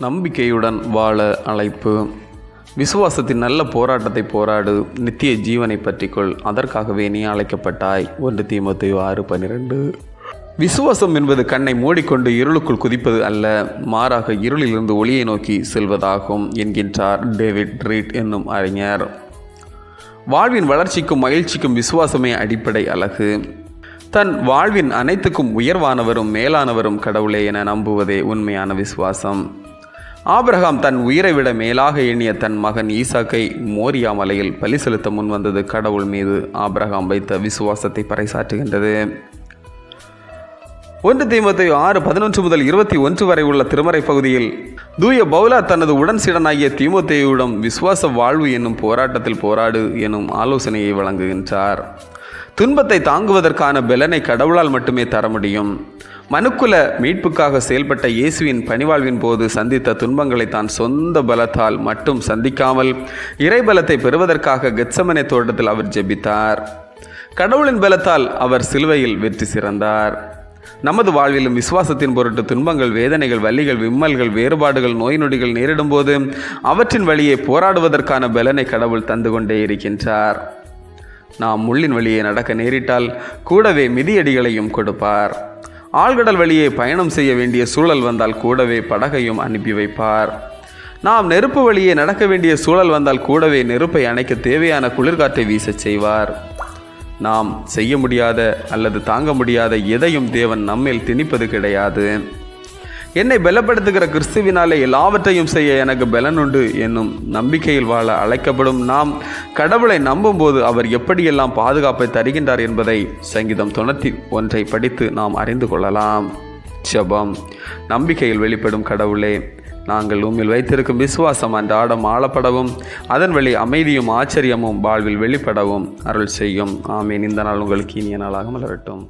நம்பிக்கையுடன் வாழ அழைப்பு. விசுவாசத்தின் நல்ல போராட்டத்தை போராடு, நித்திய ஜீவனை பற்றிக்கொள், அதற்காகவே நீ அழைக்கப்பட்டாய். 1 தீமோத்தேயு 6:12. விசுவாசம் என்பது கண்ணை மூடிக்கொண்டு இருளுக்குள் குதிப்பது அல்ல, மாறாக இருளிலிருந்து ஒளியை நோக்கி செல்வதாகும் என்கின்றார் டேவிட் ரீட் என்னும் அறிஞர். வாழ்வின் வளர்ச்சிக்கும் மகிழ்ச்சிக்கும் விசுவாசமே அடிப்படை அழகு. தன் வாழ்வின் அனைத்துக்கும் உயர்வானவரும் மேலானவரும் கடவுளே என நம்புவதே உண்மையான விசுவாசம். ஆபிரகாம் தன் உயிரை விட மேலாக எண்ணிய தன் மகன் ஈசாக்கை மோரியா மலையில் பலி செலுத்த முன்வந்தது கடவுள் மீது ஆபிரகாம் வைத்த விசுவாசத்தை பறைசாற்றுகின்றது. 1 தீமோத்தேயு 6:11 முதல் 21 வரை உள்ள திருமறை பகுதியில் தூய பவுலா தனது உடன் சீடனாகிய தீமோத்தேயுவிடம் விசுவாச வாழ்வு என்னும் போராட்டத்தில் போராடு எனும் ஆலோசனையை வழங்குகின்றார். துன்பத்தை தாங்குவதற்கான பலனை கடவுளால் மட்டுமே தர முடியும். மனுக்குல மீட்புக்காக செயல்பட்ட இயேசுவின் பணிவாழ்வின் போது சந்தித்த துன்பங்களை தான் சொந்த பலத்தால் மட்டும் சந்திக்காமல் இறைபலத்தை பெறுவதற்காக கெத்சமனே தோட்டத்தில் அவர் ஜெபித்தார். கடவுளின் பலத்தால் அவர் சிலுவையில் வெற்றி சிறந்தார். நமது வாழ்விலும் விசுவாசத்தின் பொருட்டு துன்பங்கள், வேதனைகள், வலிகள், விம்மல்கள், வேறுபாடுகள், நோய் நொடிகள் நேரிடும் போது அவற்றின் வழியே போராடுவதற்கான பலனை கடவுள் தந்து கொண்டே இருக்கின்றார். நாம் முள்ளின் வழியே நடக்க நேரிட்டால் கூடவே மிதியடிகளையும் கொடுப்பார். ஆழ்கடல் வழியே பயணம் செய்ய வேண்டிய சூழல் வந்தால் கூடவே படகையும் அனுப்பி வைப்பார். நாம் நெருப்பு வழியே நடக்க வேண்டிய சூழல் வந்தால் கூடவே நெருப்பை அணைக்க தேவையான குளிர்காற்றை வீசச் செய்வார். நாம் செய்ய முடியாத அல்லது தாங்க முடியாத எதையும் தேவன் நம்மேல் திணிப்பது கிடையாது. என்னை பலப்படுத்துகிற கிறிஸ்துவினாலே எல்லாவற்றையும் செய்ய எனக்கு பலனுண்டு என்னும் நம்பிக்கையில் வாழ அழைக்கப்படும் நாம் கடவுளை நம்பும்போது அவர் எப்படியெல்லாம் பாதுகாப்பை தருகின்றார் என்பதை சங்கீதம் 91 படித்து நாம் அறிந்து கொள்ளலாம். ஜெபம். நம்பிக்கையில் வெளிப்படும் கடவுளே, நாங்கள் உம்மில் வைத்திருக்கும் விசுவாசம் அன்றாடம் ஆளப்படவும் அதன் வழி அமைதியும் ஆச்சரியமும் வாழ்வில் வெளிப்படவும் அருள் செய்யும். ஆமீன். இந்த நாள் உங்களுக்கு இனிய நாளாக மலரட்டும்.